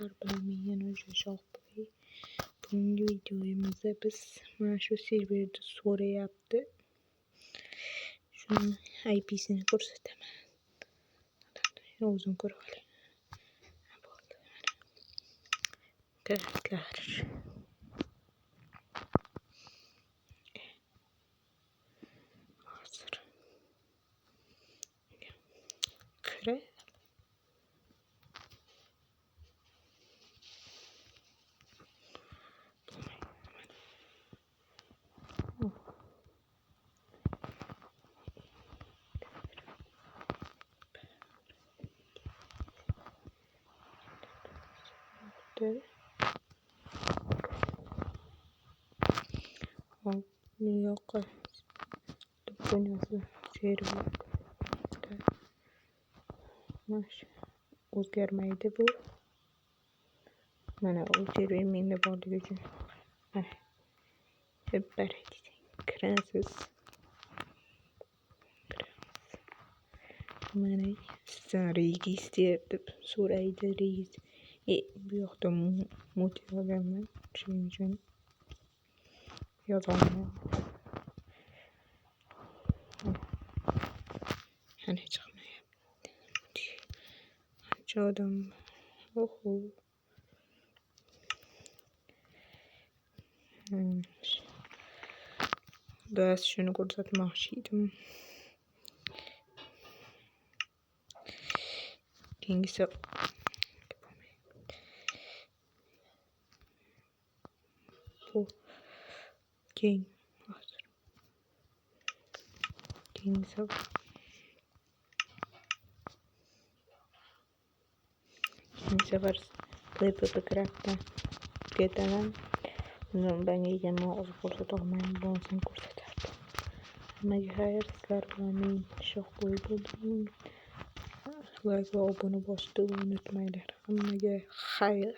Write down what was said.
Arkadaşlar ben Minyan Hoca Şalkbay. Bugungi videomizda biz mana shu serverda so'rayapti. Shuni IP'sini ko'rsataman. O'zim ko'rib olay. Bo'ldi. Kiralar. Hozir. Kira. Bu yoqqa do'konasi server o'zgarmaydi bu. Mana u server menda borligi uchun hep kirasiz. Mana sizdan registr deb so'raydi. Bu yoqda mut yozganman. Shuning uchun yozaman. Hani chiqmayapti. Ancha odam. Oho. Bas shuni ko'rsatmoqchi edim. Keyingisi bu keyingisi safar PlayPaperCraft'dan ketaman. Ben yegama o'zi ko'rsatolmayman, bo'lmasam ko'rsatardim. Hammaga xayr, sizlar bilan men Shoqbo'y bo'ldim. Like va obuna bosishni unutmanglar. Hammaga xayr.